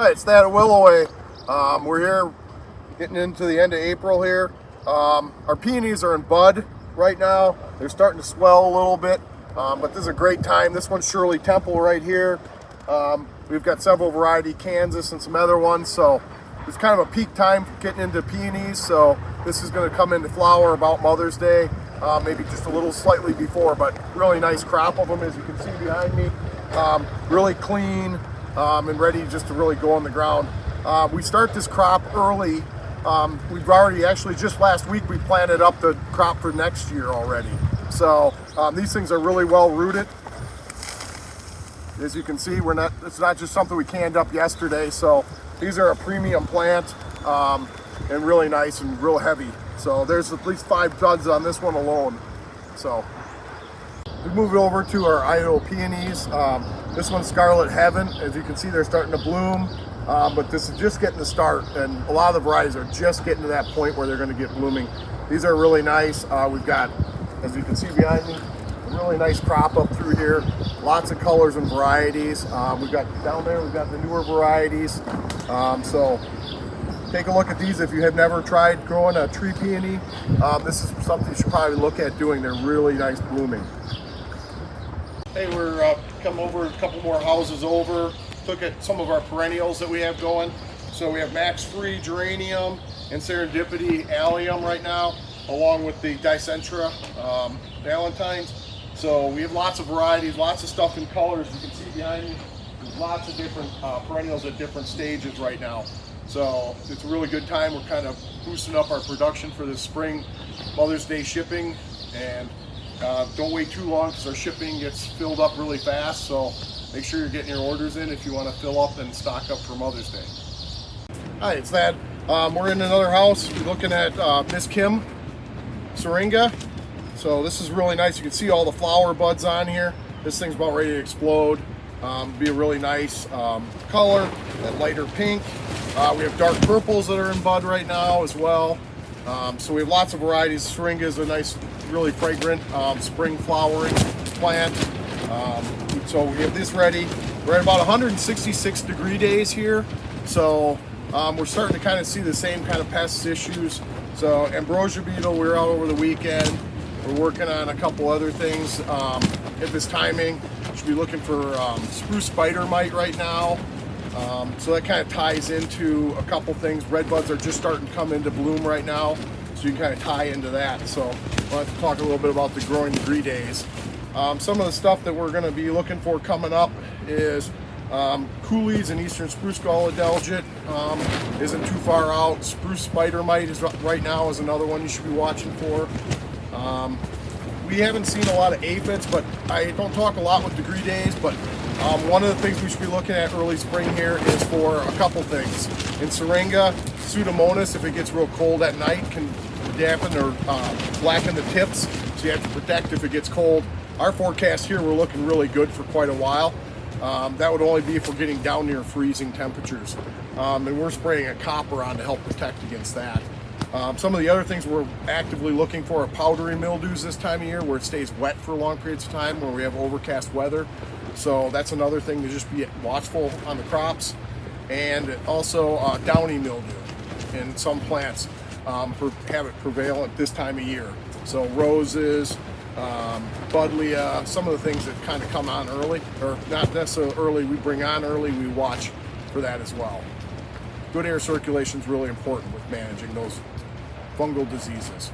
Hi, it's Thad at Willoway. We're here getting into the end of April here. Our peonies are in bud right now. They're starting to swell a little bit, but this is a great time. This one's Shirley Temple right here. We've got several variety Kansas and some other ones, so it's kind of a peak time for getting into peonies. So this is going to come into flower about Mother's Day, maybe just a little slightly before, but really nice crop of them as you can see behind me. Really clean. And ready just to really go on the ground. We start this crop early. We've already actually just last week we planted up the crop for next year already. So these things are really well rooted. As you can see, it's not just something we canned up yesterday. So these are a premium plant and really nice and real heavy. So there's at least 5 tons on this one alone. So we move over to our Idaho peonies. This one's Scarlet Heaven. As you can see, they're starting to bloom, but this is just getting the start, and a lot of the varieties are just getting to that point where they're going to get blooming. These are really nice. We've got, as you can see behind me, a really nice crop up through here. Lots of colors and varieties. We've got down there, we've got the newer varieties. So take a look at these if you have never tried growing a tree peony. This is something you should probably look at doing. They're really nice blooming. Hey, we're come over a couple more houses over, took at some of our perennials that we have going. So we have Max Free Geranium and Serendipity Allium right now, along with the Dicentra Valentines. So we have lots of varieties, lots of stuff in colors. You can see behind me, there's lots of different perennials at different stages right now. So it's a really good time. We're kind of boosting up our production for this spring Mother's Day shipping, and don't wait too long because our shipping gets filled up really fast. So make sure you're getting your orders in if you want to fill up and stock up for Mother's Day. Hi, it's Thad. We're in another house. We're looking at Miss Kim Syringa. So this is really nice. You can see all the flower buds on here. This thing's about ready to explode. Be a really nice color, that lighter pink. We have dark purples that are in bud right now as well. So we have lots of varieties. Syringa is a nice, really fragrant spring flowering plant. So we have this ready. We're at about 166 degree days here. So we're starting to kind of see the same kind of pest issues. So ambrosia beetle, we're out over the weekend. We're working on a couple other things at this timing. Should be looking for spruce spider mite right now. So that kind of ties into a couple things. Red buds are just starting to come into bloom right now, so you can kind of tie into that. So we'll have to talk a little bit about the growing degree days. Some of the stuff that we're going to be looking for coming up is coolies and eastern spruce gall adelgid isn't too far out. Spruce spider mite is right now is another one you should be watching for. We haven't seen a lot of aphids, but I don't talk a lot with degree days, but one of the things we should be looking at early spring here is for a couple things. In Syringa, Pseudomonas, if it gets real cold at night, can dampen or blacken the tips, so you have to protect if it gets cold. Our forecast here, we're looking really good for quite a while. That would only be if we're getting down near freezing temperatures. And we're spraying a copper on to help protect against that. Some of the other things we're actively looking for are powdery mildews this time of year, where it stays wet for long periods of time, where we have overcast weather. So that's another thing to just be watchful on the crops. And also downy mildew in some plants have it prevalent this time of year. So roses, buddleia, some of the things that kind of come on early, or not necessarily early, we bring on early, we watch for that as well. Good air circulation is really important with managing those fungal diseases.